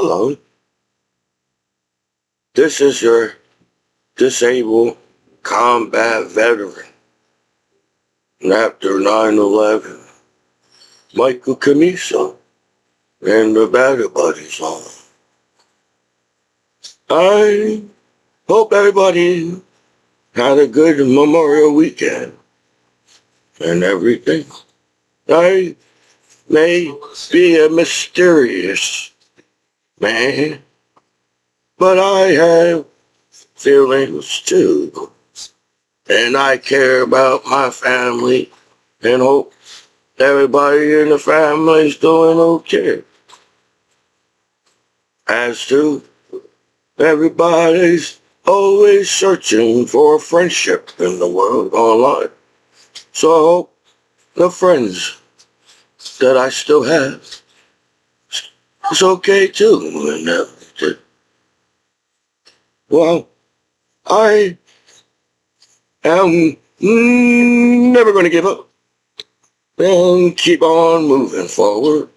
Hello, this is your disabled combat veteran. After 9/11, Michael Commiso and the Battle Buddies on. I hope everybody had a good Memorial weekend and everything. I may be a mysterious man, but I have feelings too. And I care about my family and hope everybody in the family is doing okay. As to everybody's always searching for a friendship in the world online. So I hope the friends that I still have is okay too. And well, I am never going to give up and keep on moving forward.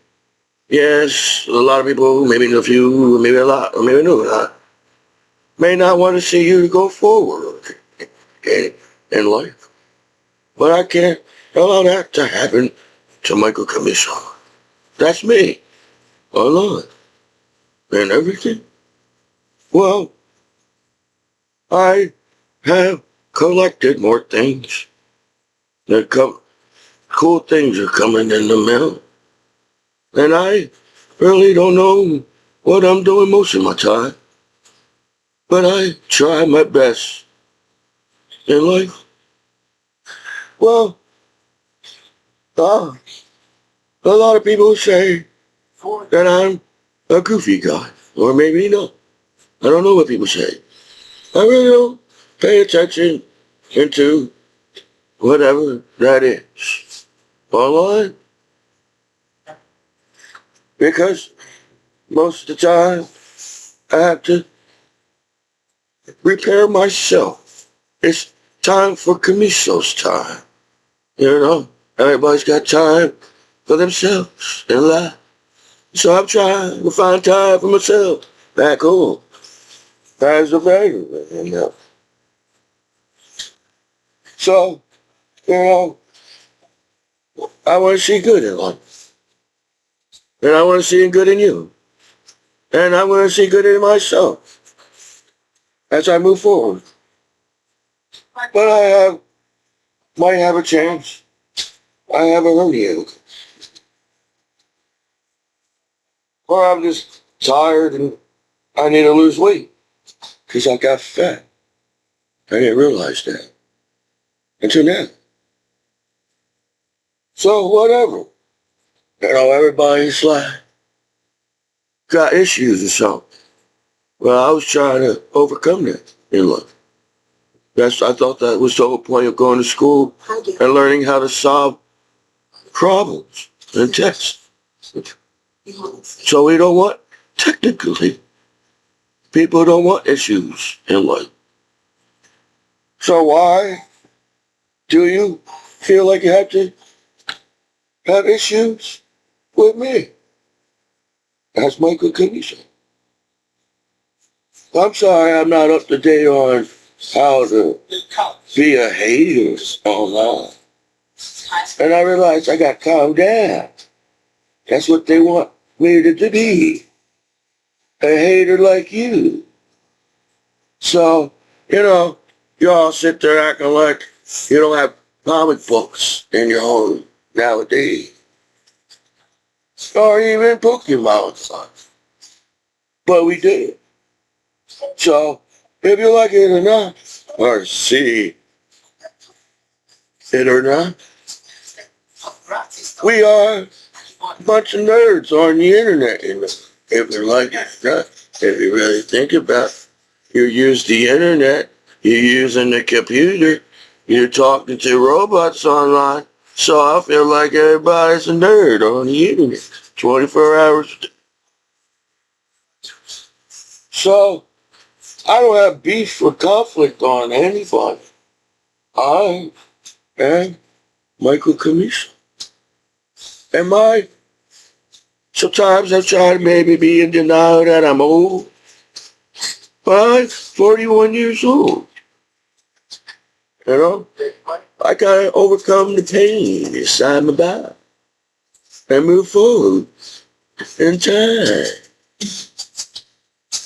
Yes, a lot of people, maybe a few, maybe a lot, or maybe no, not, may not want to see you go forward in life. But I can't allow that to happen to Michael Commiso. That's me, online, and everything. Well, I have collected more things. Cool things are coming in the mail. And I really don't know what I'm doing most of my time. But I try my best in life. Well, a lot of people say that I'm a goofy guy. Or maybe not. I don't know what people say. I really don't pay attention into whatever that is online. Because most of the time, I have to repair myself. It's time for Commiso's time. You know, everybody's got time for themselves in life. So I'm trying to find time for myself back home. As a veteran, you know. So, you know, I want to see good in life. And I want to see good in you. And I want to see good in myself as I move forward. But might have a chance. I have a hernia. Or I'm just tired and I need to lose weight. Because I got fat. I didn't realize that until now. So whatever. You know, everybody's like, got issues or something. Well, I was trying to overcome that in life. I thought that was the whole point of going to school and learning how to solve problems and tests. So we don't want, technically, people don't want issues in life. So why do you feel like you have to have issues with me? That's Michael Commiso. I'm sorry I'm not up to date on how to be a hater online. And I realized I got calmed down. That's what they want me to be. A hater like you. So, you know, you all sit there acting like you don't have comic books in your home nowadays. Or even Pokemon. But we do. So, if you like it or not, or see it or not, we are a bunch of nerds on the internet. If you like it or not, if you really think about it, you use the internet, you're using the computer, you're talking to robots online. So I feel like everybody's a nerd on the internet, 24 hours a day. So, I don't have beef or conflict on anybody. I am Michael Commiso. And my Sometimes I try to maybe be in denial that I'm old, but I'm 41 years old. You know, I gotta overcome the pain inside my body and move forward in time.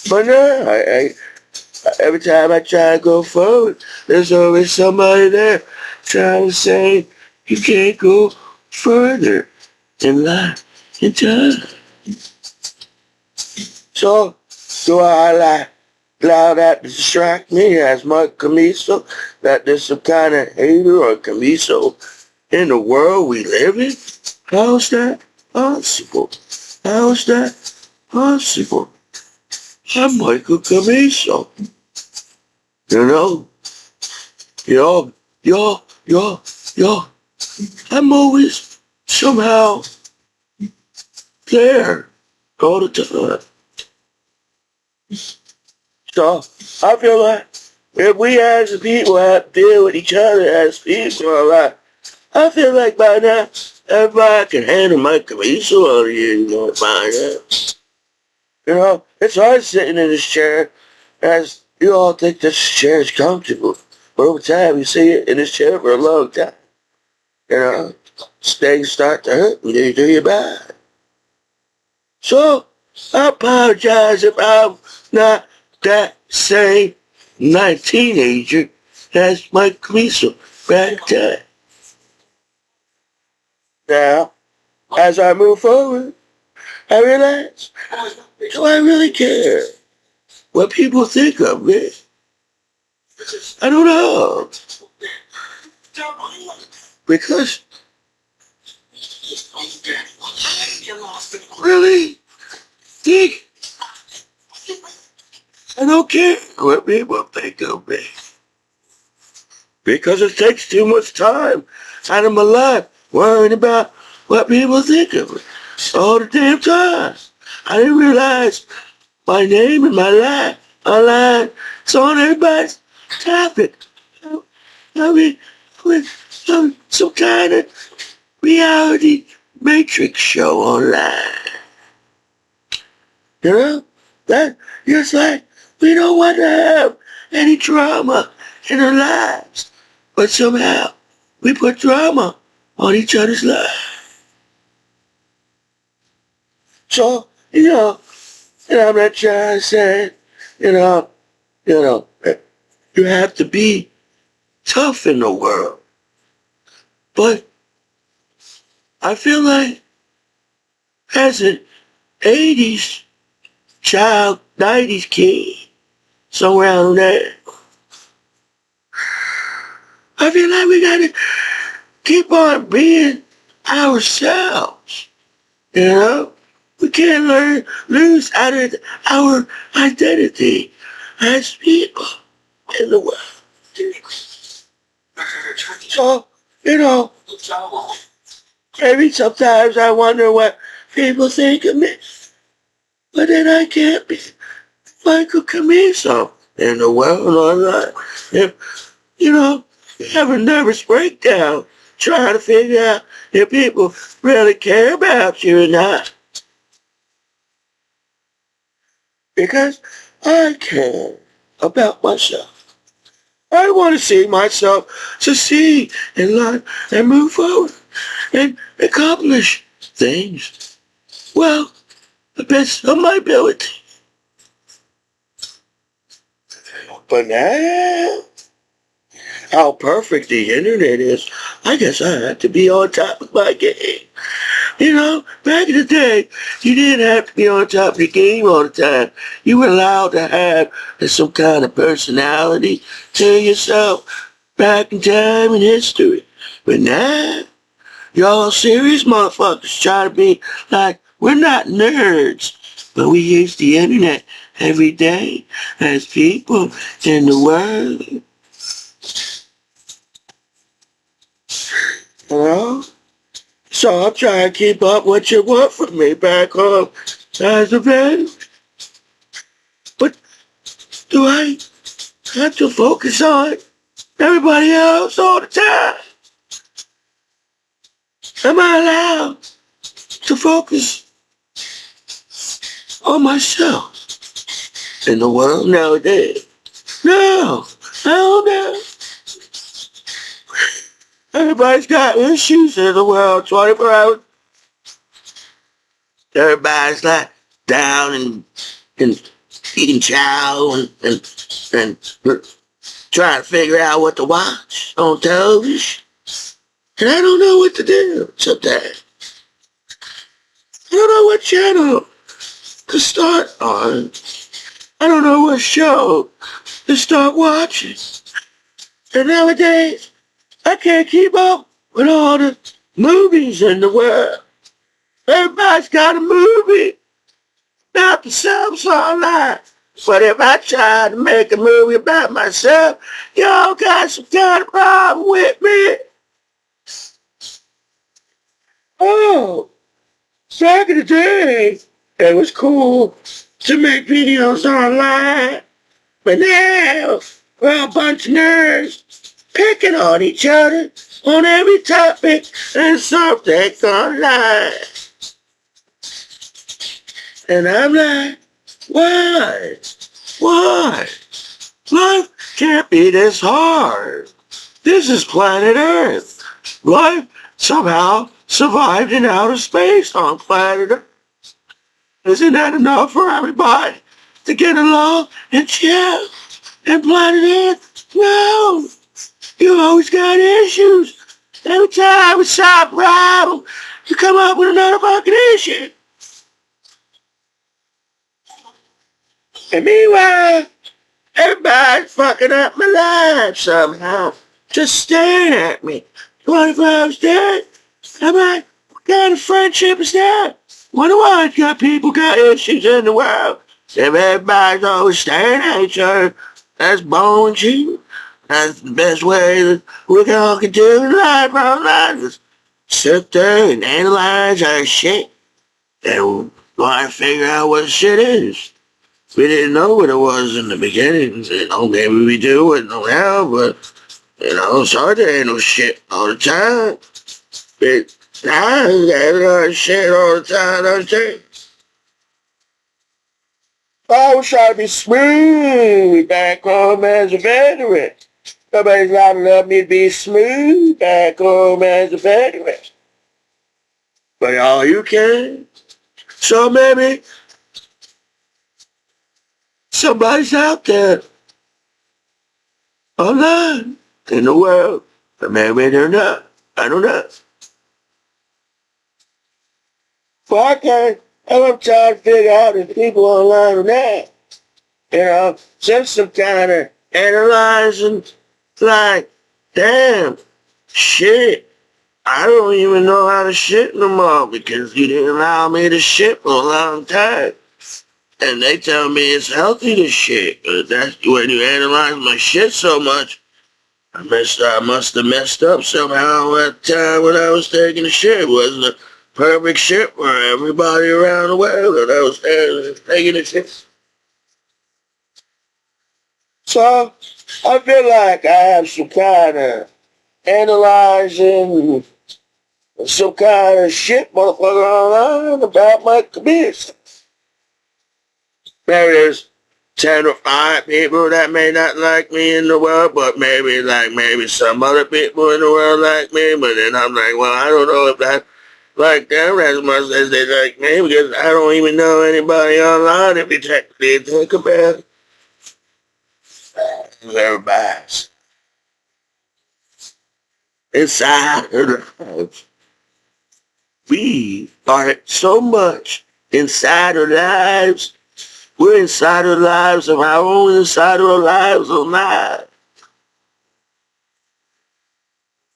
But no, every time I try to go forward, there's always somebody there trying to say you can't go further in life, in time. So, do I allow that to distract me as my Commiso, that there's some kind of hater or Commiso in the world we live in? How's that possible? How's that possible? I'm Michael Commiso. You know, yo, I'm always somehow there all the time. So I feel like if we as a people have to deal with each other as people, like, I feel like by now everybody can handle my Commiso out here, you know, by now. You know, it's hard sitting in this chair as you all think this chair is comfortable. But over time, you see it in this chair for a long time. You know, things start to hurt when you do your bad. So, I apologize if I'm not that same nice teenager as my Commiso back then. Now, as I move forward, I realize, do I really care what people think of me? I don't know. Because really think I don't care what people think of me. Because it takes too much time out of my life worrying about what people think of me all the damn time. I didn't realize my name and my life online. It's on everybody's topic. I mean, with some kind of reality matrix show online. You know? That just like we don't want to have any drama in our lives. But somehow we put drama on each other's lives. So, I'm not trying to say, you know, you have to be tough in the world. But I feel like as an 80s child, 90s kid, somewhere around there, I feel like we gotta keep on being ourselves, you know? We can't lose out of our identity as people in the world. So, maybe sometimes I wonder what people think of me. But then I can't be Michael Commiso in the world online. If, you have a nervous breakdown trying to figure out if people really care about you or not. Because I care about myself. I want to see myself succeed in life and move forward and accomplish things. Well, the best of my ability. But now, how perfect the internet is, I guess I have to be on top of my game. Back in the day, you didn't have to be on top of the game all the time. You were allowed to have some kind of personality to yourself back in time in history. But now, y'all serious motherfuckers try to be like, we're not nerds, but we use the internet every day as people in the world. You know? So I'm trying to keep up what you want from me back home as a man. But do I have to focus on everybody else all the time? Am I allowed to focus on myself in the world nowadays. No, I don't know. Everybody's got issues in the world 24 hours. Everybody's like down and eating chow and trying to figure out what to watch on television. And I don't know what to do sometimes. I don't know what channel to start on. I don't know what show to start watching. And nowadays, I can't keep up with all the movies in the world. Everybody's got a movie about themselves online. But if I try to make a movie about myself, y'all got some kind of problem with me. Oh, back in the day, it was cool to make videos online. But now, we're a bunch of nerds picking on each other on every topic and subject online. And I'm like, why? Why? Life can't be this hard. This is planet Earth. Life somehow survived in outer space on planet Earth. Isn't that enough for everybody to get along and chill? And planet Earth? No. You always got issues. Every time we solve a problem, you come up with another fucking issue. And meanwhile, everybody's fucking up my life somehow. Just staring at me 24 hours a day. I'm like, what kind of friendship is that? Wonder why got people got issues in the world. If everybody's always staring at each other, that's bone cheap. That's the best way that we all can do in life, our lives. Is sit there and analyze our shit and try to figure out what shit is. We didn't know what it was in the beginning. Maybe we do, we know now, but, it's hard to handle shit all the time. I handle shit all the time, don't you? I was trying to be smooth back home as a veteran. Nobody's not allowed me to be smooth back home as a veteran. But all you can. So maybe somebody's out there online in the world, but maybe they're not. I don't know. Well, I can't. I'm trying to figure out if people online or not. Just some kind of analyzing, like, damn, shit. I don't even know how to shit no more because you didn't allow me to shit for a long time. And they tell me it's healthy to shit, but that's when you analyze my shit so much. I must have messed up somehow at the time when I was taking a shit. It wasn't a perfect shit for everybody around the world that I was taking a shit. So, I feel like I have some kind of analyzing, some kind of shit motherfucker online about my Commiso. Maybe there's 10 or 5 people that may not like me in the world, but maybe some other people in the world like me, but then I'm like, well, I don't know if that like them as much as they like me, because I don't even know anybody online if you technically think about it. Everybody's inside her lives. We are so much inside our lives. We're inside our lives of our own inside our lives online.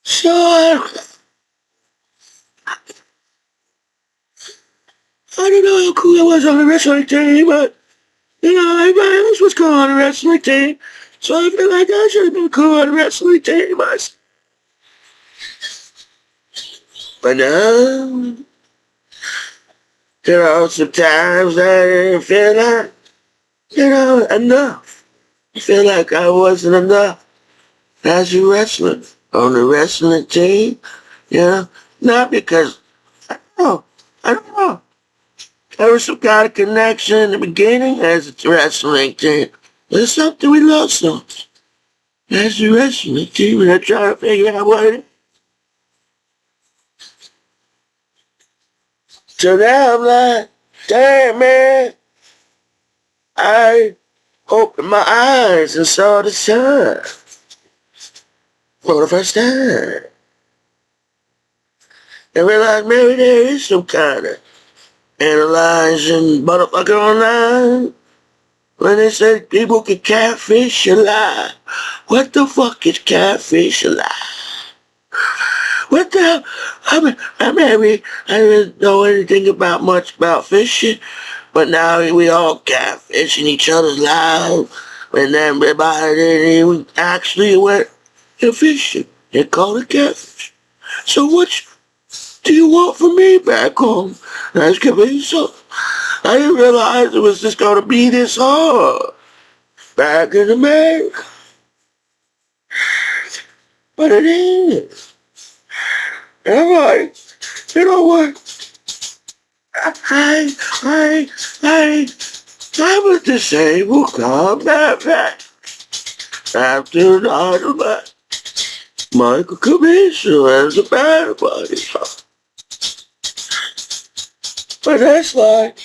So I don't know how cool I was on the wrestling team, but everybody else was cool on the wrestling team. So I feel like I should have been cool on the wrestling team. But no, sometimes I didn't feel like, enough. I feel like I wasn't enough as a wrestler on the wrestling team. Not because, I don't know. There was some kind of connection in the beginning as a wrestling team. There's something we lost on. As a wrestling team, and I try to figure out what it is. So now I'm like, damn man, I opened my eyes and saw the sun for the first time. And realized maybe there is some kind of analyzing motherfucker online. When they said people can catfish alive. What the fuck is catfish alive? What the hell? I didn't know anything about much about fishing, but now we all catfishing each other's lives. And everybody didn't even actually went fishing. They called it catfish. So what do you want from me back home? That's Commiso. I didn't realize it was just gonna be this hard back in America. But it is. And I'm like, you know what? I was disabled, come back after the automatic. Michael Commiso as a bad buddy. But that's like,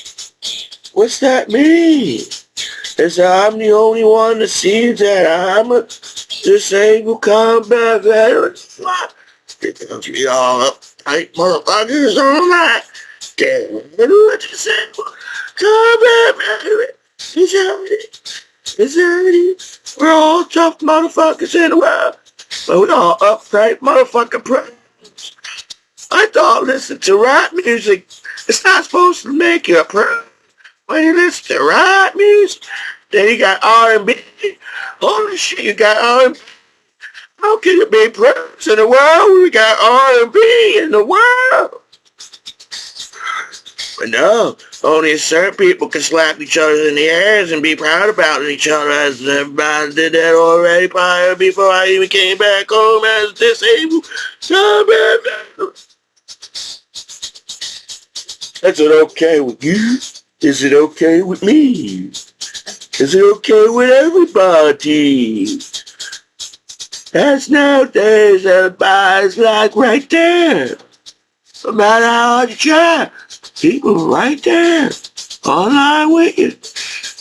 what's that mean? Is that I'm the only one that sees that I'm a disabled combat veteran? What? You all uptight motherfuckers on that. Damn, what you say? Combat veteran. Is that it? We're all tough motherfuckers in the world. But we all uptight motherfucking pros. I thought listening to rap music, it's not supposed to make you a pro. When you listen to rap music, then you got R&B. Holy shit, you got R&B. How can it be pros in the world when we got R&B in the world? But no, only certain people can slap each other in the ass and be proud about each other, as everybody did that already prior before I even came back home as disabled. Is it okay with you? Is it okay with me? Is it okay with everybody? That's nowadays everybody's like right there. No matter how hard you try, people right there, online with you.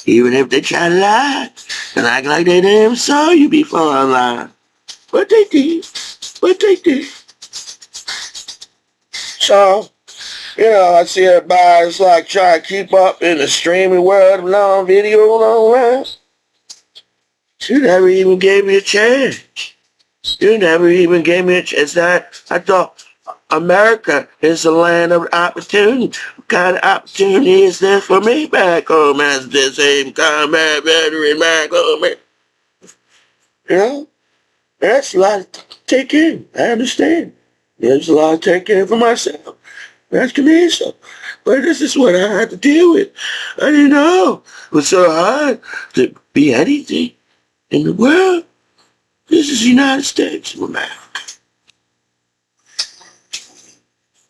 Even if they try to lie and act like they never saw you before online. But they did. So, I see everybody's like trying to keep up in the streaming world of long video online. You never even gave me a chance. You never even gave me a chance. I thought America is the land of opportunity. What kind of opportunity is there for me back home as a disabled combat veteran back home? That's a lot to take in. I understand. There's a lot to take in for myself. That's Commiso. But this is what I had to deal with. I didn't know it was so hard to be anything in the world. This is the United States of America.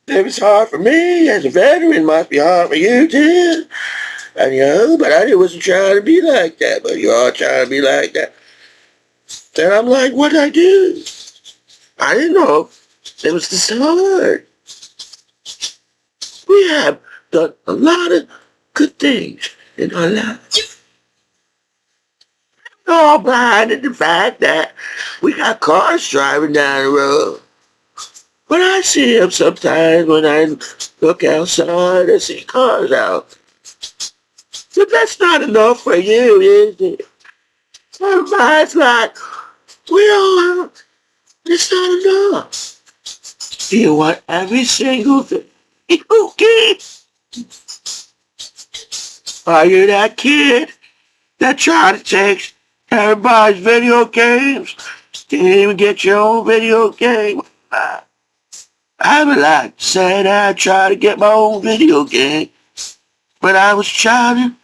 If it's hard for me as a veteran, it might be hard for you too. And but I wasn't trying to be like that, but you all trying to be like that. Then I'm like, what'd I do? I didn't know it was this hard. We have done a lot of good things in our lives. All behind the fact that we got cars driving down the road. But I see them sometimes when I look outside and see cars out. So that's not enough for you, is it? Everybody's like, it's not enough. You want every single thing. Okay. Are you that kid that tried to take everybody's video games? Didn't even get your own video game? I would like to say that I tried to get my own video game, but I was trying,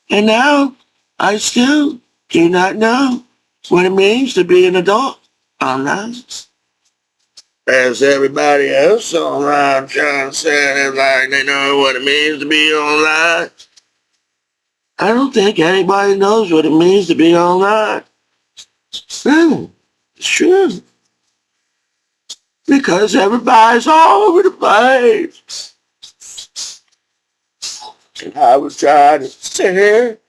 and now I still do not know what it means to be an adult online. as everybody else online trying to say it like they know what it means to be online. I don't think anybody knows what it means to be online. No, it's true. Because everybody's all over the place. And I was trying to sit here,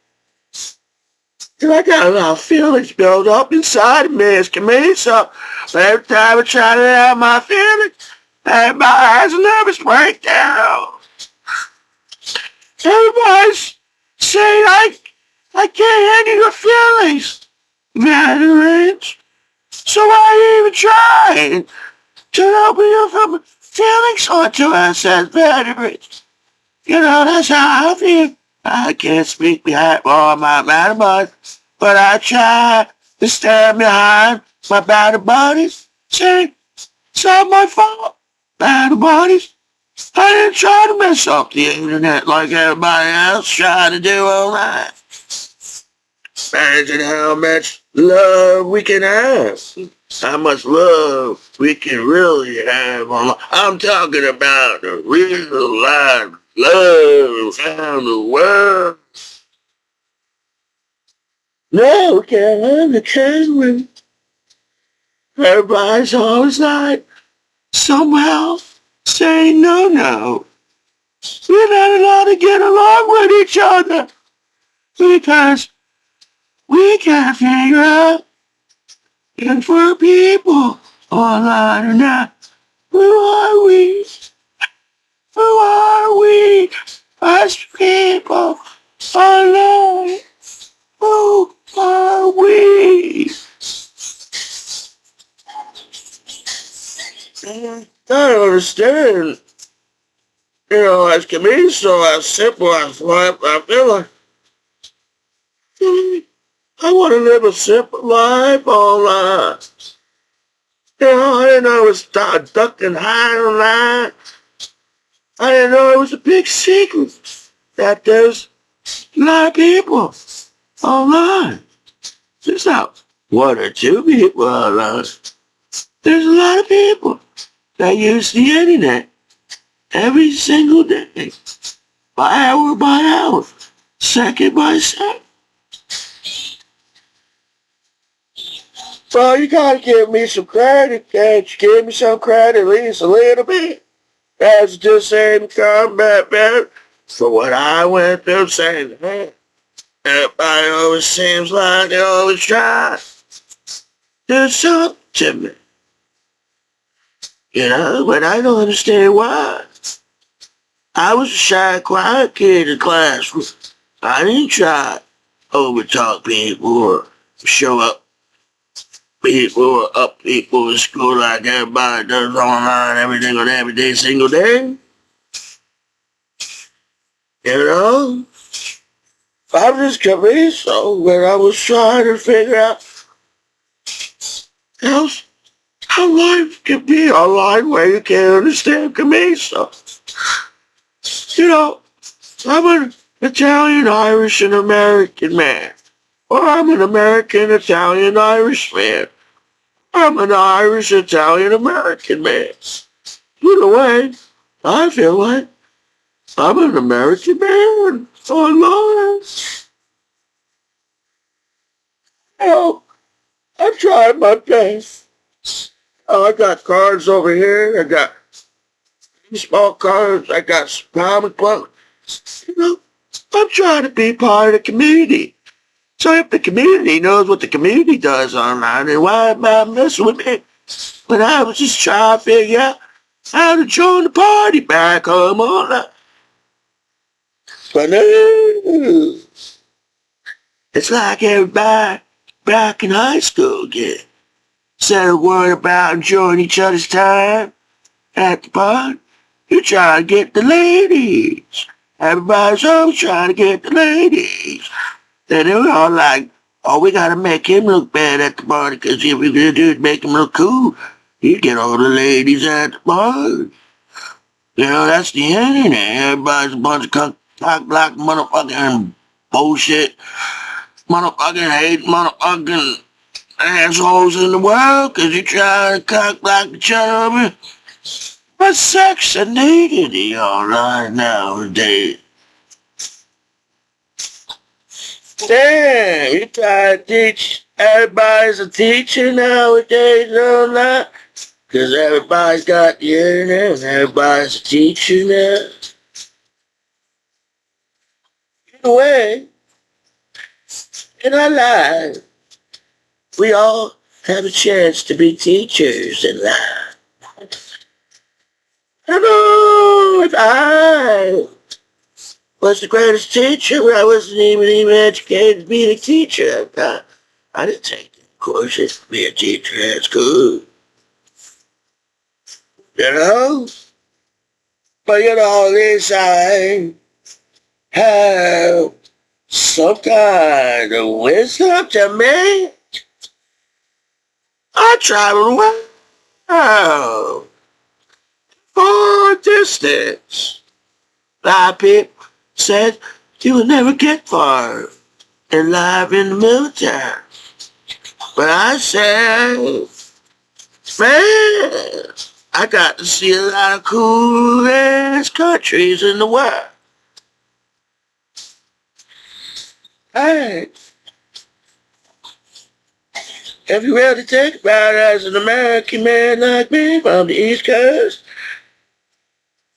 and I got a lot of feelings built up inside of me as Commiso. But every time I try to have my feelings, everybody has a nervous breakdown. Everybody's saying, I can't handle your feelings, veterans. So I even tried to help you from feelings onto us as veterans. You know, that's how I feel. I can't speak behind all my battle buddies, but I try to stand behind my battle buddies, saying, it's not my fault, battle buddies. I didn't try to mess up the internet like everybody else tried to do online. Imagine how much love we can have. How much love we can really have online. I'm talking about the real life love around the world. No, we can't have it, can we? Everybody's always like, somehow saying no. We're not allowed to get along with each other because we can't figure out if we're people online or not. Who are we? Who are we? Us people online. Who are we? I don't understand. You know, as Commiso, as simple as life, I feel like I want to live a simple life online. You know, I didn't know it was duck and hide online. I didn't know it was a big secret that there's a lot of people online. There's not one or two people online. There's a lot of people that use the internet every single day, by hour, second by second. Well, you gotta give me some credit. Can't you give me some credit, at least a little bit? That's just saying combat better for what I went through, saying, hey, everybody always seems like they always try to do something to me. You know, but I don't understand why. I was a shy, quiet kid in class. I didn't try to overtalk people or show up people or up people in school like everybody does online every day, single day. You know? I was just Commiso when I was trying to figure out how life can be online where you can't understand Commiso. You know, I'm an Italian, Irish, and American man. Or I'm an American, Italian, Irish man. I'm an Irish, Italian, American man. Either way, I feel like I'm an American man online. You know, I tried my best. Oh, I got cards over here. I got baseball cards. I got some comic books. You know, I'm trying to be part of the community. So if the community knows what the community does online, then why am I messing with it? When I was just trying to figure out how to join the party back home online. But no, it's like everybody back in high school again. Instead of worrying about enjoying each other's time at the party, you try to get the ladies. Everybody's always trying to get the ladies. Then they were all like, oh, we gotta make him look bad at the party, because if we're gonna do is make him look cool, you get all the ladies at the party. You know, that's the internet. Everybody's a bunch of cock-block motherfucking bullshit. Motherfucking hate, motherfucking assholes in the world because you try to cock block each other. But sex is needed in your life nowadays. Damn, you try to teach everybody's a teacher nowadays, no not? Because everybody's got the internet and everybody's a teacher now. Either way, in our life, we all have a chance to be teachers in life. I know if I was the greatest teacher, but I wasn't even educated to be a teacher. I didn't take the courses to be a teacher at school. You know? But you know, at least I have some kind of wisdom to me. I traveled well for distance. A lot of people said you would never get far in life in the military. But I said, man, I got to see a lot of cool ass countries in the world. Hey, if you really think about it as an American man like me from the East Coast,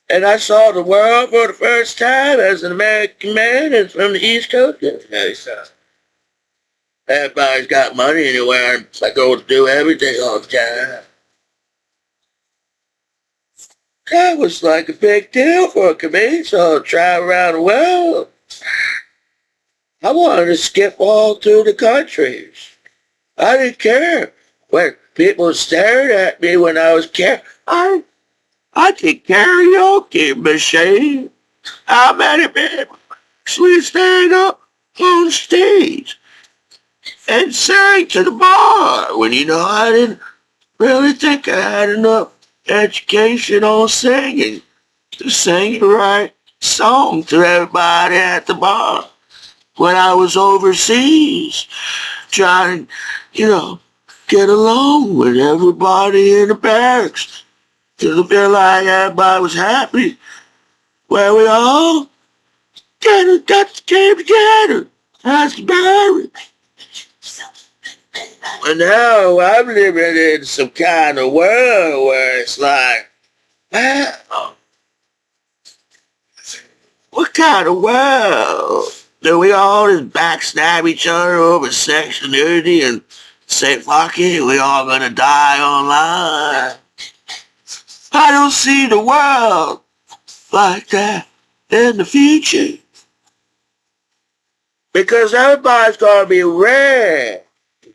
and I saw the world for the first time as an American man and from the East Coast, everybody's got money anywhere and I go to do everything all the time. That was like a big deal for a Commiso to travel around the world. I wanted to skip all through the countries. I didn't care when people stared at me when I was I did karaoke machine. How many people actually stand up on stage and sang to the bar when I didn't really think I had enough education on singing to sing the right song to everybody at the bar when I was overseas trying, get along with everybody in the barracks to feel like everybody was happy where we all got came together as the barracks. And now I'm living in some kind of world where it's like, wow, what kind of world? Do we all just backstab each other over sexuality and say, fuck it, we all gonna die online? I don't see the world like that in the future. Because everybody's gonna be red,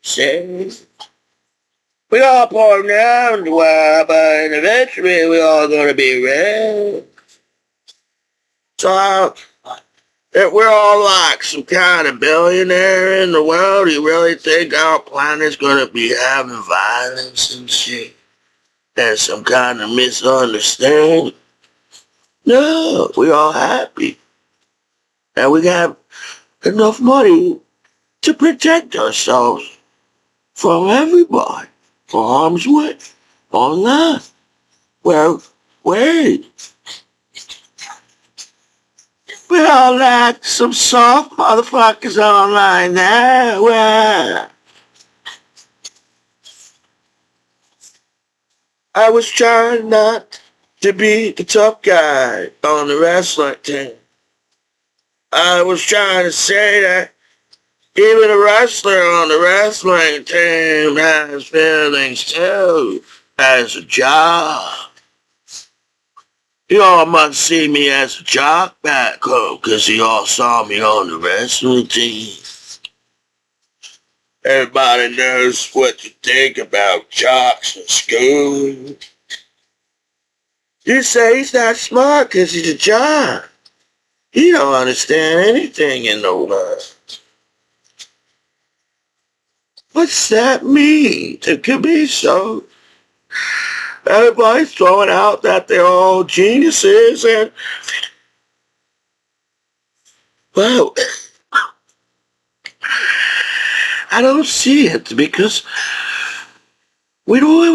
see? We all pour down the world, but eventually we all gonna be red. So if we're all like some kind of billionaire in the world, do you really think our planet's gonna be having violence and shit? There's some kind of misunderstanding? No, we're all happy. And we got enough money to protect ourselves from everybody, from harm's way, online. Well, wait. We all like some soft motherfuckers online now. Well, I was trying not to be the tough guy on the wrestling team. I was trying to say that even a wrestler on the wrestling team has feelings too, as a job. You all must see me as a jock back home, 'cause you all saw me on the wrestling team. Everybody knows what to think about jocks in school. You say he's not smart 'cause he's a jock. He don't understand anything in the world. What's that mean to Commiso? Everybody's throwing out that they're all geniuses and, well, I don't see it because we don't.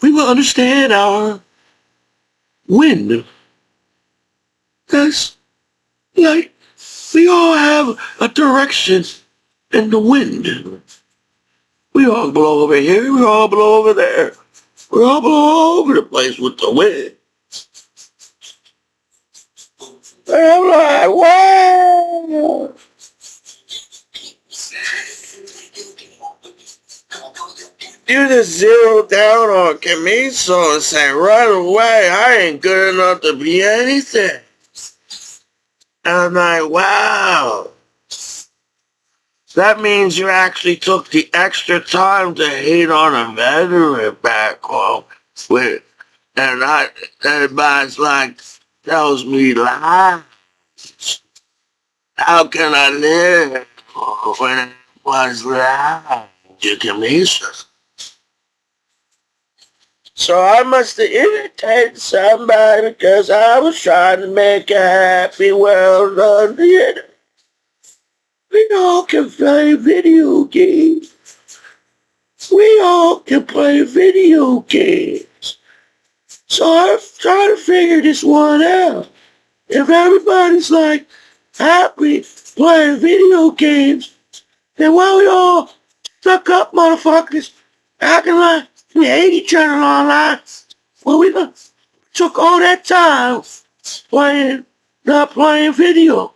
We will understand our wind. That's like we all have a direction in the wind. We all blow over here. We all blow over there. We all blow all over the place with the wind. And I'm like, wow. You just zero down on Commiso and say right away, I ain't good enough to be anything. And I'm like, wow. That means you actually took the extra time to hate on a veteran back home with, and everybody's like, tells me lies. How can I live when it was lies? You can miss us. So I must have irritated somebody because I was trying to make a happy world on the internet. We all can play video games. We all can play video games. So I'm trying to figure this one out. If everybody's like happy playing video games, then why we all stuck up motherfuckers acting like we hate each other online? Well, we took all that time not playing video.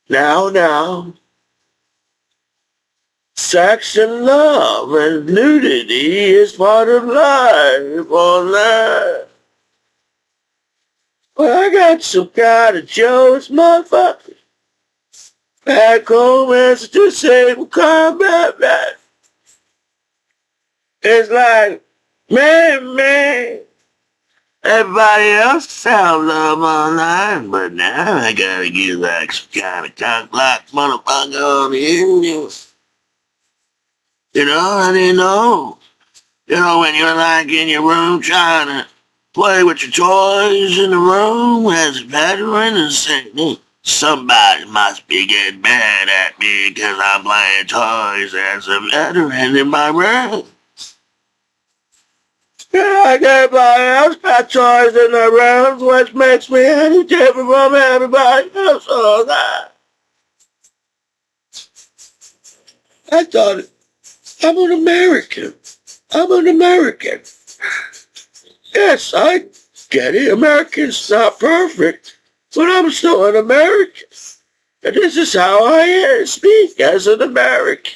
Now, sex and love and nudity is part of life online. Well, I got some kind of Joe's motherfucker back home as a disabled combat vet. It's like, man, everybody else found love online, but now I gotta get like some kind of cock block motherfucker on the internet. You know, I didn't know. You know, when you're like in your room trying to play with your toys in the room as a veteran and saying, somebody must be getting mad at me because I'm playing toys as a veteran in my room. Yeah, like everybody else got toys in their rooms, which makes me any different from everybody else. All that. I thought, I'm an American. I'm an American. Yes, I get it. American's not perfect, but I'm still an American. And this is how I speak as an American.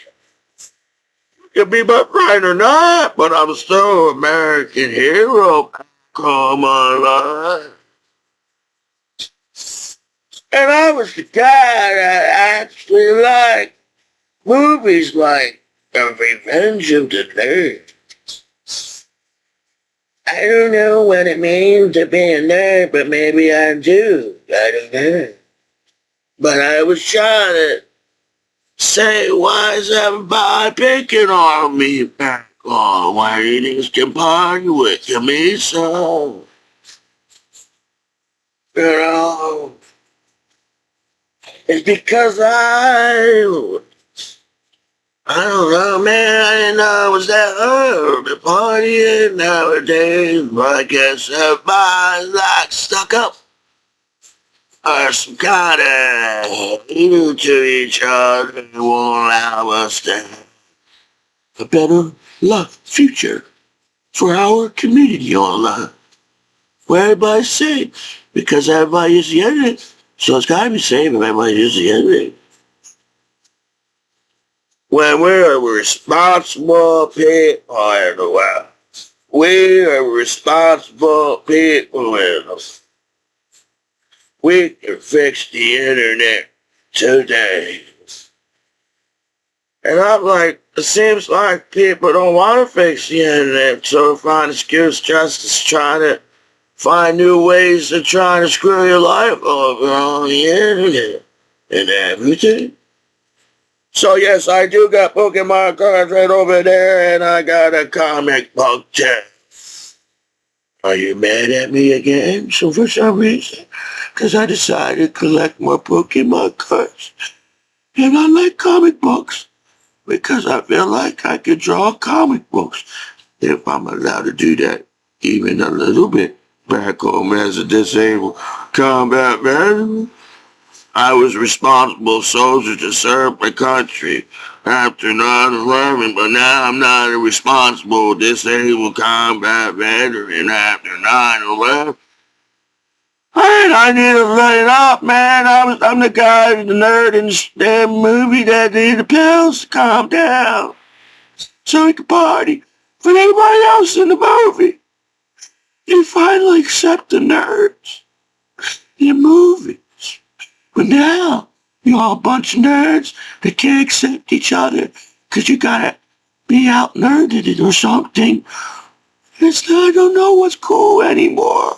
You can be my friend or not, but I'm still an American hero. Come on. And I was the guy that actually liked movies like The Revenge of the Nerds. I don't know what it means to be a nerd, but maybe I do. I don't know. But I was trying to say, why is everybody picking on me back on why eatings can party with Commiso? You know, it's because I don't know, man. I didn't know it was that hard to partying nowadays. But I guess everybody's like stuck up or some kind of evil to each other and won't allow us to have a better future for our community online. Where everybody's safe because everybody uses the internet. So it's gotta be safe if everybody uses the internet. When we're a responsible people in the world, we are responsible people in the world. We can fix the internet today. And I'm like, it seems like people don't want to fix the internet, so they find excuse just to try to find new ways to try to screw your life over on the internet and everything. So yes, I do got Pokemon cards right over there, and I got a comic book too. Are you mad at me again? So for some reason, because I decided to collect more Pokemon cards. And I like comic books because I feel like I could draw comic books if I'm allowed to do that even a little bit. Back home as a disabled combat veteran, I was responsible soldier to serve my country after 9/11, but now I'm not a responsible disabled combat veteran after 9/11. Man, I need to lay it up, man. I'm the guy, the nerd in the damn movie that needed the pills to calm down so he could party. But everybody else in the movie, they finally accept the nerds in the movie. But now, you're all a bunch of nerds that can't accept each other because you gotta be out nerded it or something. I don't know what's cool anymore.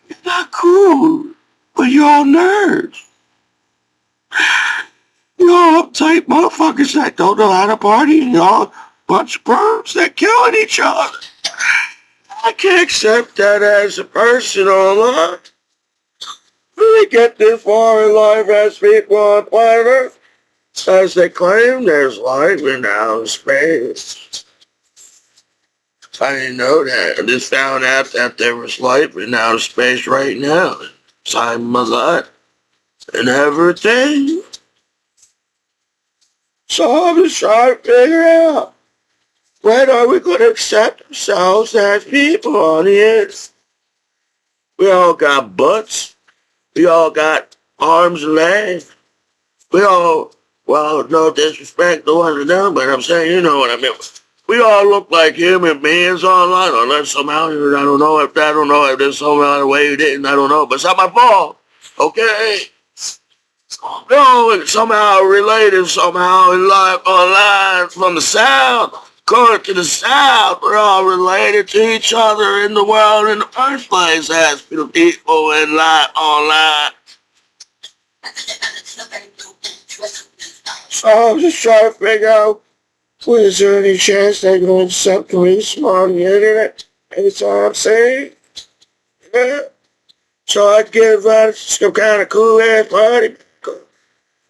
It's not cool, but you're all nerds. You're all uptight motherfuckers that don't know how to party, and you're all a bunch of pervs that killing each other. I can't accept that as a person online. Really get this far in life as people on planet Earth. As they claim there's life in outer space. I didn't know that. I just found out that there was life in outer space right now. Inside my life. And everything. So I'm just trying to figure out, when are we going to accept ourselves as people on the earth? We all got butts. We all got arms and legs. We all, well, no disrespect to one of them, but I'm saying, you know what I mean. We all look like human beings online, unless somehow, I don't know if there's some other way you didn't, I don't know, but it's not my fault, okay? No, it's somehow related, somehow in life online from the sound. According to the sound, we're all related to each other in the world in the first place as people in life online. So I'm just trying to figure out, is there any chance they're going to accept Commiso on the internet? That's all I'm saying. Yeah. So I'd give some kind of cool ass party.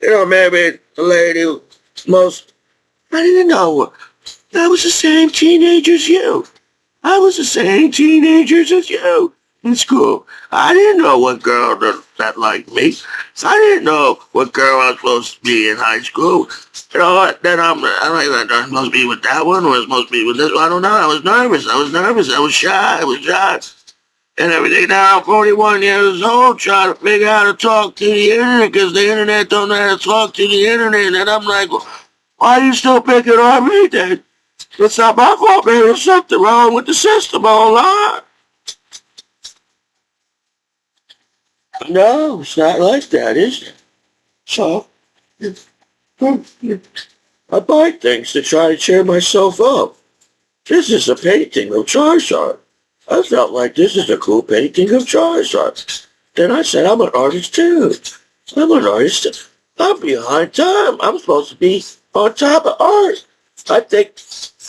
You know, maybe the lady who most, I didn't know. I was the same teenager as you. I was the same teenagers as you in school. I didn't know what girl that liked me. I didn't know what girl I was supposed to be in high school. You know what? Then I'm supposed to be with that one, or I'm supposed to be with this one. I don't know. I was nervous. I was shy. And everything. Now I'm 41 years old, trying to figure out how to talk to the internet, because the internet don't know how to talk to the internet. And I'm like, well, why are you still picking on me then? It's not my fault, man. There's something wrong with the system online. No, it's not like that, is it? So, I buy things to try to cheer myself up. This is a painting of Charizard. I felt like this is a cool painting of Charizard. Then I said, I'm an artist too. I'm an artist. I'm behind time. I'm supposed to be on top of art. I think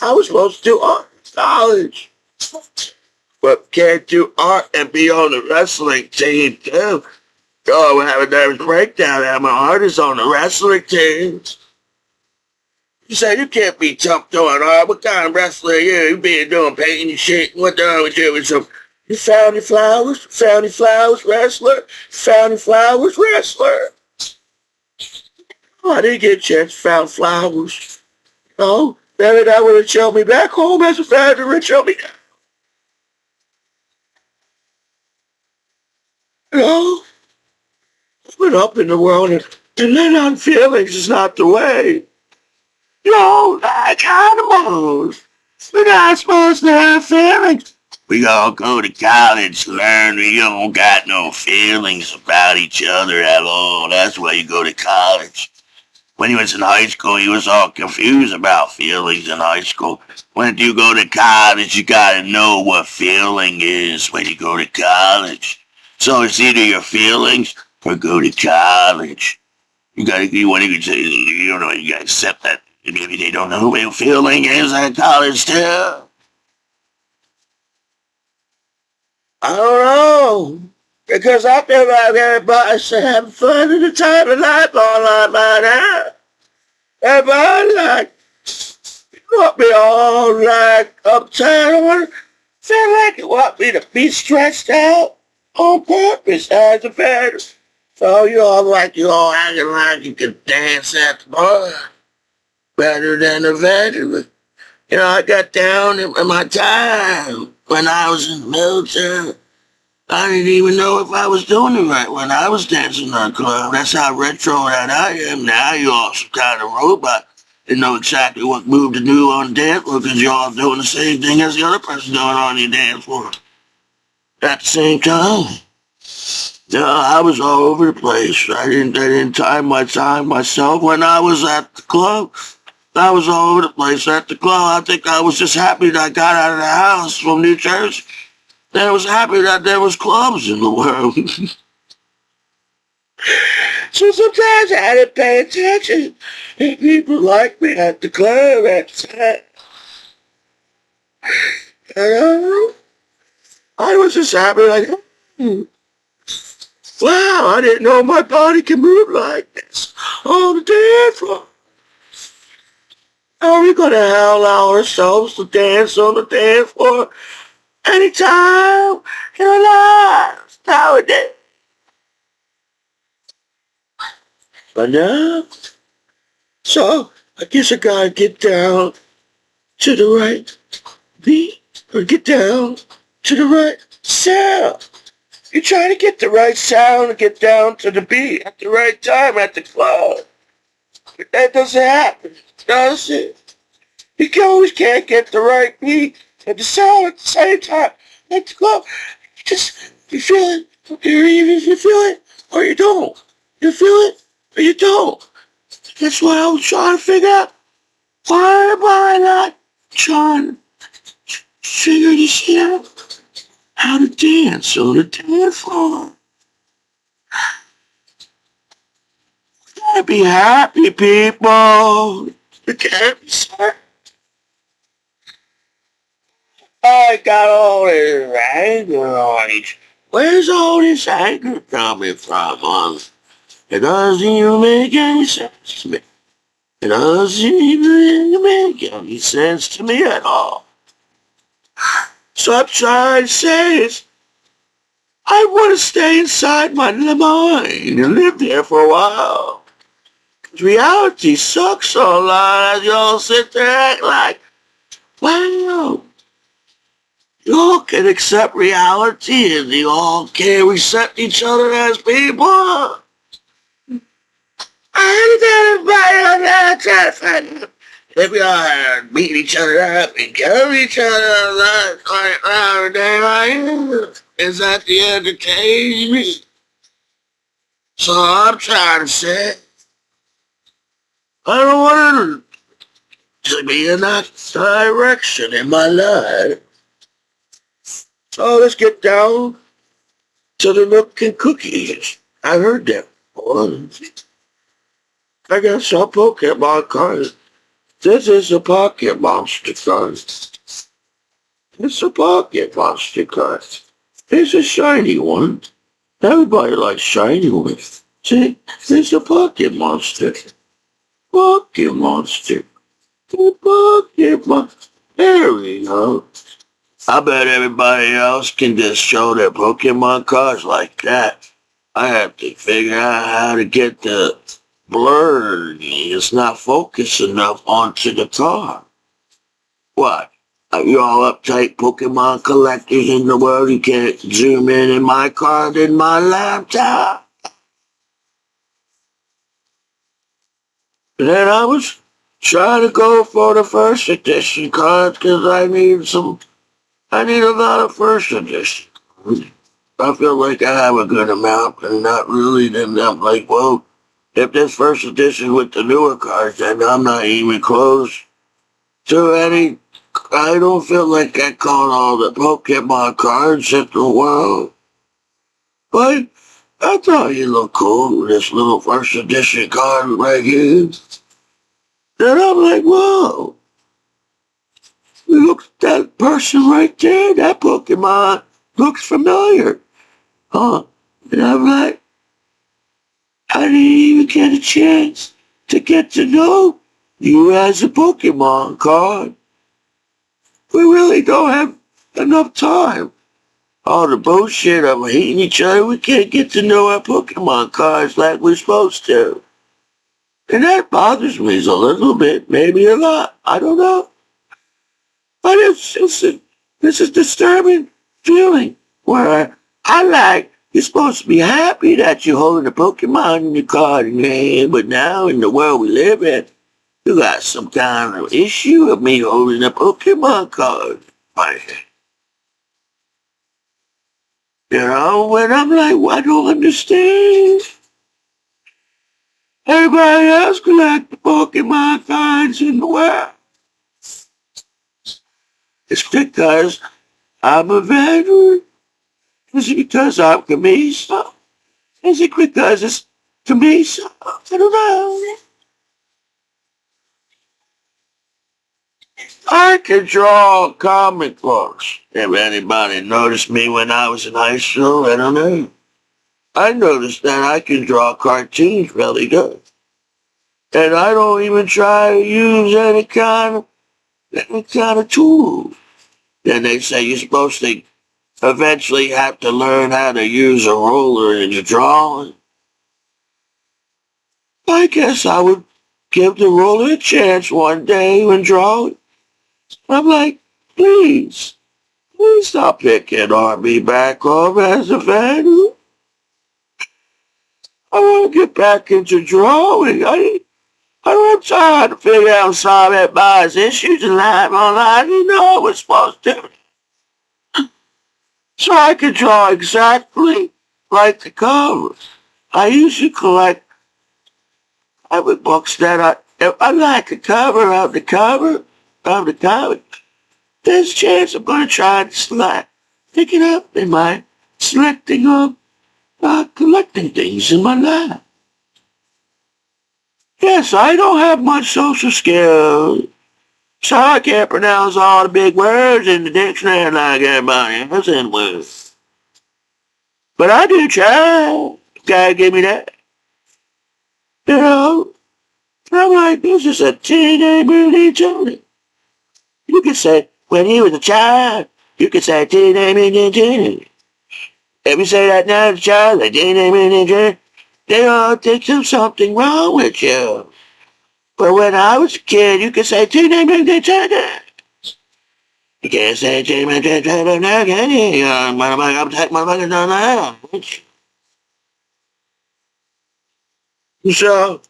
I was supposed to do art in college. But can't do art and be on the wrestling team too. Oh, we're having a nervous breakdown. I'm an artist on the wrestling team. You say you can't be tough doing art. What kind of wrestler are you? You been doing painting and shit. What the hell are you doing? So you found your flowers? Found your flowers, wrestler? Found your flowers, wrestler? Oh, I didn't get a chance to found flowers. No, maybe that would have showed me back home as a veteran. Showed me. You know, split up in the world and let on feelings is not the way. You know, like animals. We're not supposed to have feelings. We all go to college, learn we don't got no feelings about each other at all. That's why you go to college. When he was in high school, he was all confused about feelings in high school. When you go to college, you gotta know what feeling is when you go to college. So it's either your feelings or go to college. What do you say? You don't know, you gotta accept that. Maybe they don't know what feeling is at college too. I don't know. Because I feel like everybody's having fun in the time of life all by now. Everybody like, you want me all like uptight. I want to feel like you want me to be stretched out on purpose as a veteran. So you all like you all acting like you can dance at the bar better than a veteran. You know, I got down in my time when I was in the military. I didn't even know if I was doing it right when I was dancing on club. That's how retro that I am now. You all some kind of robot. You know exactly what move to do on the dance floor because you're all doing the same thing as the other person doing on your dance floor. At the same time. No, I was all over the place. I didn't time my time myself when I was at the club. I was all over the place at the club. I think I was just happy that I got out of the house from New Jersey. Then I was happy that there was clubs in the world. So sometimes I had to pay attention. And people like me at the club at the time. And I was just happy like, wow, I didn't know my body can move like this on the dance floor. Are we going to allow ourselves to dance on the dance floor anytime in our lives nowadays? But no. So I guess I gotta get down to the right beat or get down to the right sound. You try to get the right sound and get down to the beat at the right time at the club. But that doesn't happen, does it? You always can't get the right beat and the sound at the same time at the club. You feel it, you feel it, or you don't. You feel it, or you don't. That's what I was trying to figure out. Why am I not trying to figure this shit out? How to dance on the dance floor. We gotta be happy, people. We can't be sad. I got all this anger on each. Where's all this anger coming from? It doesn't even make any sense to me. It doesn't even make any sense to me at all. So I'm trying to say is, I want to stay inside my mind and live there for a while. Reality sucks a lot. You all sit there and act like, wow, you all can accept reality and you all can accept each other as people. I everybody on that trying to find out if we are beating each other up and killing each other around day like is that the entertainment? So I'm trying to say I don't want to be in that direction in my life. So let's get down to the milk and cookies. I heard that once. I got some Pokemon cards. This is a pocket monster card. It's a pocket monster card. It's a shiny one. Everybody likes shiny ones. See, it's a pocket monster. Pocket monster. Pocket monster. There we go. I bet everybody else can just show their Pokemon cards like that. I have to figure out how to get the blur. It's not focused enough onto the card. What? Are you all uptight Pokemon collectors in the world? You can't zoom in my card in my laptop? And then I was trying to go for the first edition cards because I need a lot of first edition. I feel like I have a good amount, and not really. Then I'm like, well, if this first edition with the newer cards, then I'm not even close to any. I don't feel like I caught all the Pokemon cards in the world. But I thought you looked cool with this little first edition card right here. Then I'm like, whoa. Look at that person right there, that Pokemon. looks familiar. Huh? And I'm like, I didn't even get a chance to get to know you as a Pokemon card. We really don't have enough time. All the bullshit of hating each other, we can't get to know our Pokemon cards like we're supposed to. And that bothers me a little bit, maybe a lot. I don't know. But it's a disturbing feeling where I like, you're supposed to be happy that you're holding a Pokemon in your card in your hand, but now in the world we live in, you got some kind of issue of me holding a Pokemon card. Right. You know, when I'm like, well, I don't understand. Everybody else collect the Pokemon cards in the world. It's because I'm a veteran. Is it because I'm Commiso? Is it because it's Commiso? I don't know. I can draw comic books. If anybody noticed me when I was in high school, I don't know. I noticed that I can draw cartoons really good. And I don't even try to use any kind of tool. Then they say you're supposed to eventually have to learn how to use a ruler in your drawing. I guess I would give the ruler a chance one day when drawing. I'm like, please stop picking on me back home as a fan. I want to get back into drawing. I don't have time to figure out solve everybody's issues in life online. You know I was supposed to. So I can draw exactly like the covers. I usually collect comic books that if I like the cover of the comic, there's a chance I'm going to try to pick it up in my selecting of collecting things in my life. Yes, I don't have much social skills, so I can't pronounce all the big words in the dictionary like everybody else anyway. But I do try. Gotta give me that. You know, I'm like, this is a teeny bitty Tony. You could say, when he was a child, you could say teeny bitty Tony. If you say that now to a child, like teeny bitty Tony, they all think there's something wrong with you. But when I was a kid, you could say teeny bitty Tony. You can't say teeny bitty Tony now, can you? Motherfuckers don't know. So,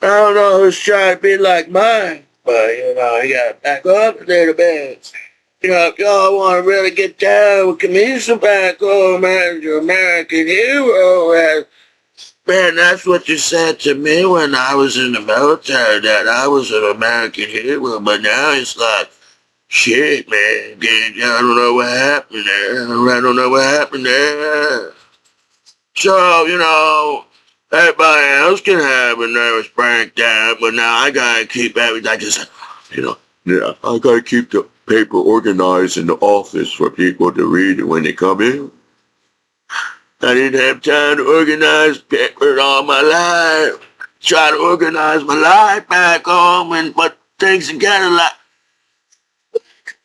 I don't know who's trying to be like mine, but you gotta back up a little bit. If y'all want to really get down with Commiso back home as your American hero, man, that's what you said to me when I was in the military, that I was an American hero, but now it's like, shit, man, I don't know what happened there. I don't know what happened there. So, everybody else can have a nervous breakdown, but now I gotta keep everything. Yeah, I gotta keep the paper organized in the office for people to read it when they come in. I didn't have time to organize paper all my life. Try to organize my life back home and put things together like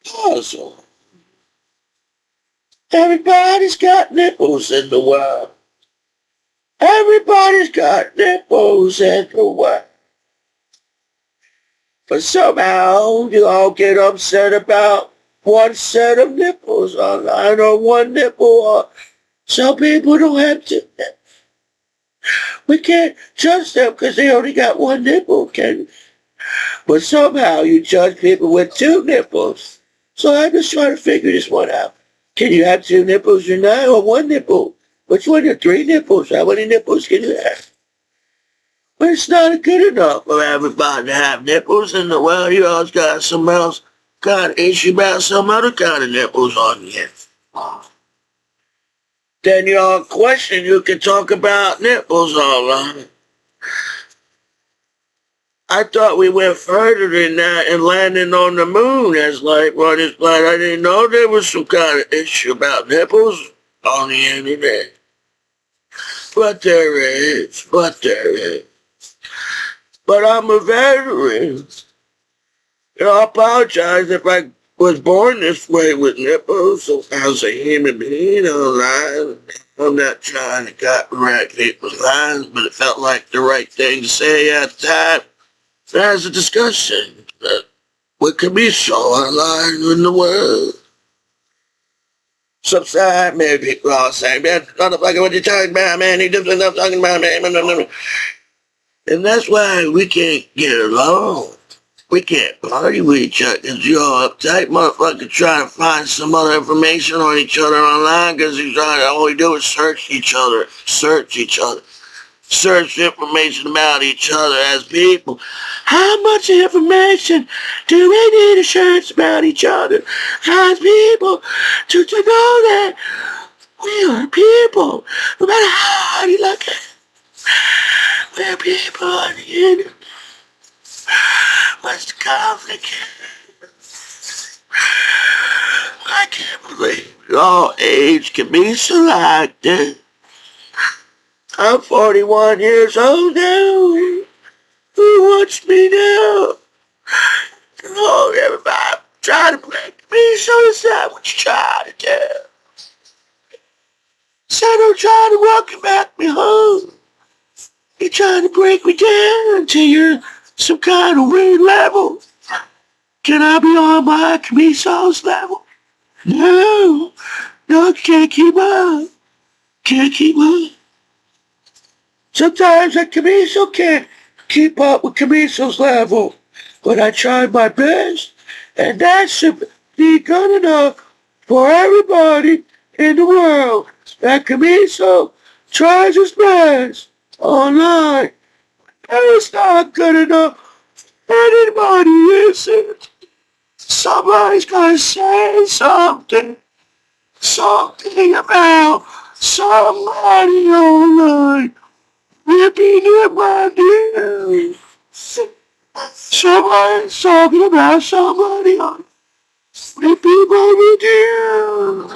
puzzle. Everybody's got nipples in the world. Everybody's got nipples in the world. But somehow you all get upset about one set of nipples online or one nipple. Or some people don't have two nipples. We can't judge them because they only got one nipple, can we? But somehow you judge people with two nipples. So I'm just trying to figure this one out. Can you have two nipples or not, or one nipple? Which one are three nipples? How many nipples can you have? But it's not good enough for everybody to have nipples in the world. You always got some else kind of issue about some other kind of nipples on you. Then y'all question you can talk about nipples all right. I thought we went further than that and landing on the moon as life on this planet. I didn't know there was some kind of issue about nipples on the internet. But there is. But I'm a veteran. I apologize if I was born this way with nipples as a human being online. I'm not trying to copyright people's lines, but it felt like the right thing to say at the time. There's a discussion with Commiso online in the world. Sometimes maybe people all say, man, motherfucker, what you talking about, man? You just enough talking about, man. And that's why we can't get along. We can't party with each other because you're all uptight motherfucker trying to find some other information on each other online because all we do is search each other. Search information about each other as people. How much information do we need to search about each other as people to know that we are people? No matter how hard you look at it, we're people on the internet. What's the conflict? I can't believe all age can be selected. I'm 41 years old now. Who wants me now? Oh, everybody trying to break me, so is that what you're trying to do? Said I'm trying to welcome back me home. You're trying to break me down to your some kind of weird level. Can I be on my Commiso's level? No, can't keep up. Sometimes a Commiso can't keep up with Commiso's level, but I try my best, and that should be good enough for everybody in the world. That Commiso tries his best online. It's not good enough for anybody, is it? Somebody's gotta say something about somebody online. Ripping in my news. Somebody's talking about somebody on ripping my news.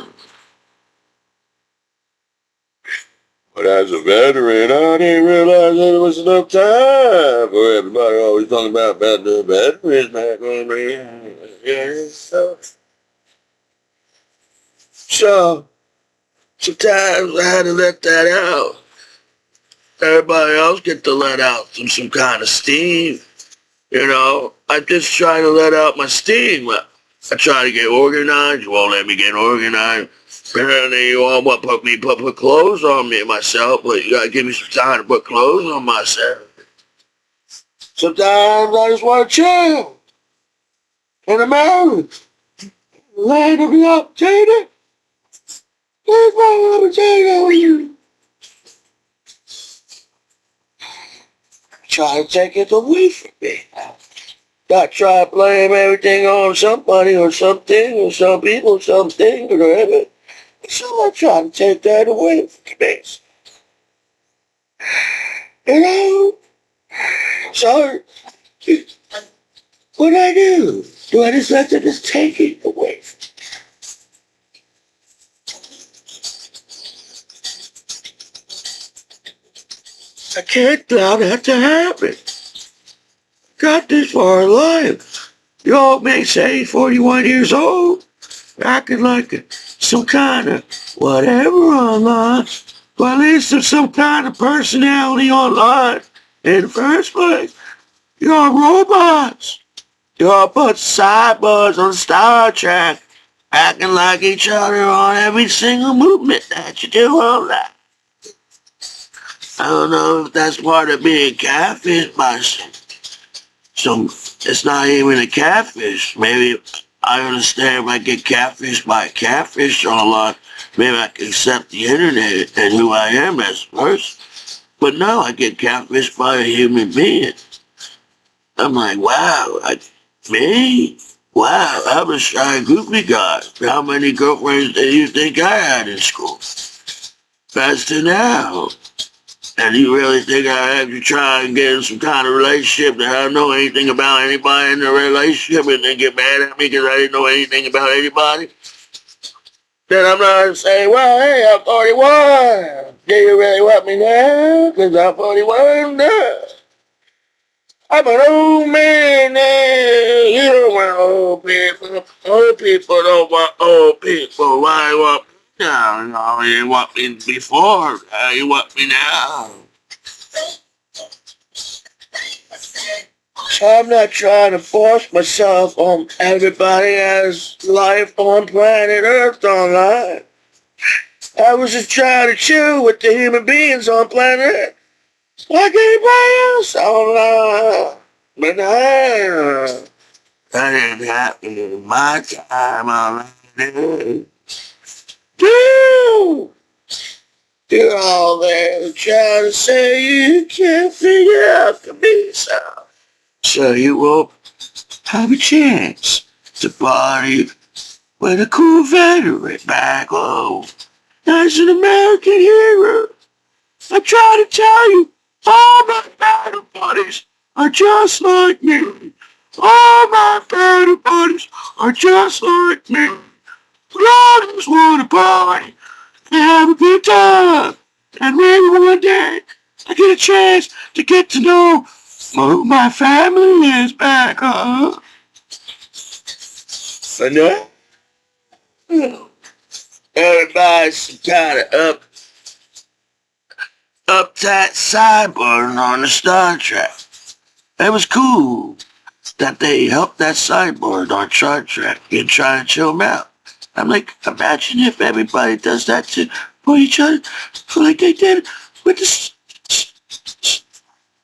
But as a veteran, I didn't realize there was enough time for everybody always talking about the veterans back on me. Yeah, so sometimes I had to let that out. Everybody else get to let out some kind of steam. You know, I'm just trying to let out my steam. I try to get organized. You won't let me get organized. Apparently you all want to put clothes on me myself, but you gotta give me some time to put clothes on myself. Sometimes I just want to chill in America. Land of the opportunity. Here's my opportunity on you. Try to take it away from me. I try to blame everything on somebody or something or some people, something or whatever. So I try to take that away from me. You know? So, what do I do? Do I just let them just take it away from me? I can't allow that to happen. Got this far in life. You all may say 41 years old, acting like some kind of whatever online. But at least there's some kind of personality online in the first place. You're robots. You're a bunch of cyborgs on Star Trek, acting like each other on every single movement that you do online. I don't know if that's part of being catfished by some. It's not even a catfish. Maybe I understand if I get catfished by a catfish online, maybe I can accept the internet and who I am as a person. But no, I get catfished by a human being. I'm like, wow, me? Wow, I'm a shy, goofy guy. How many girlfriends do you think I had in school? Best to now. And you really think I have to try and get in some kind of relationship that I don't know anything about anybody in the relationship and then get mad at me because I didn't know anything about anybody? Then I'm not going to say, well, hey, I'm 41. Do you really want me now? Because I'm 41 now. I'm an old man now. You don't want old people. Old people don't want old people. Why you want me now? No, you didn't want me before. You want me now. So I'm not trying to force myself on everybody else's life on planet Earth online. I was just trying to chill with the human beings on planet Earth. Like anybody else online. But that didn't happen in my time online. Dude! You're all there trying to say you can't figure out Commiso. So you won't have a chance to party with a cool veteran back home. As an American hero, I try to tell you, all my battle buddies are just like me. All my battle buddies are just like me. We all just want to party and have a good time. And maybe one day I get a chance to get to know who my family is back home. But no, everybody's some kind of uptight sideboarding on the Star Trek. It was cool that they helped that sideboard on Star Trek and try to chill them out. I'm like, imagine if everybody does that for each other, like they did with the...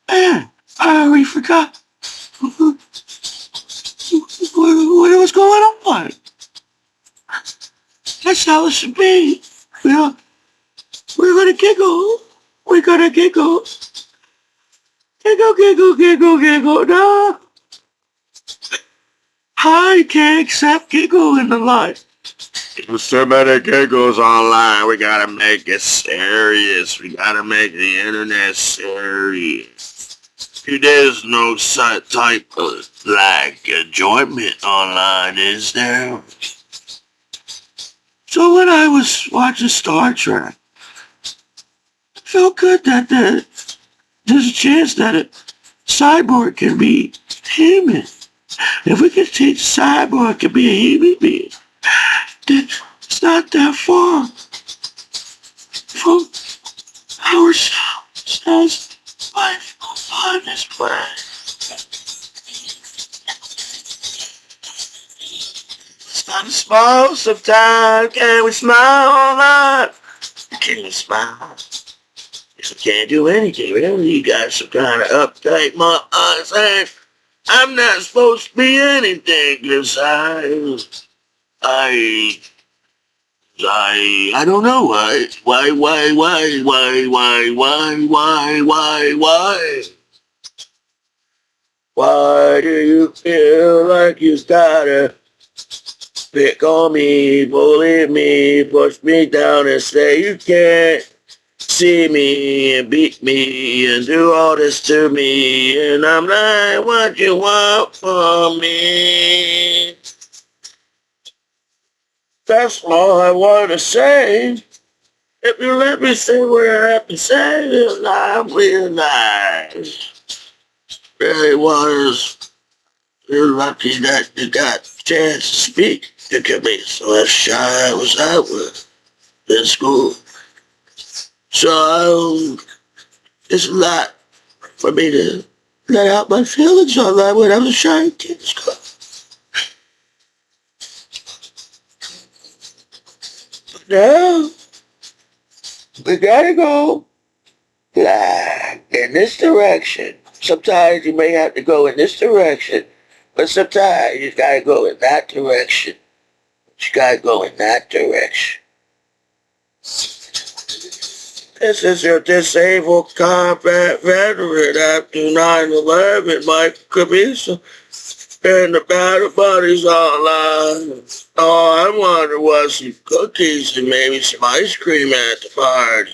Man, I already forgot what was going on. That's how it should be. You know, we're gonna giggle. We're gonna giggle. Giggle, giggle, giggle, giggle. No. I can't accept giggle in the life. There's so many giggles online. We gotta make it serious. We gotta make the internet serious. There's no such type of like enjoyment online, is there? So when I was watching Star Trek, it felt good that there's a chance that a cyborg can be human. If we can teach a cyborg to be a human being, then it's not that far from ourselves as life on this planet. It's not to smile sometimes. Can we smile all night? Can we smile? Yes, we can't do anything. Really, you got some kind of uptight saying, I'm not supposed to be anything because I don't know why. Why do you feel like you gotta pick on me, bully me, push me down and say you can't see me and beat me and do all this to me and I'm like, what you want from me? That's all I want to say. If you let me say what I have to say, then I realize. Really was, you're lucky that you got a chance to speak to Commiso. That's shy I was out with in school. So it's a lot for me to let out my feelings on that when I was trying to get to school. But now, we gotta go in this direction. Sometimes you may have to go in this direction, but sometimes you gotta go in that direction. You gotta go in that direction. This is your disabled combat veteran after 9/11, Mike Commiso, and the battle buddies online. All I wanted was some cookies and maybe some ice cream at the party.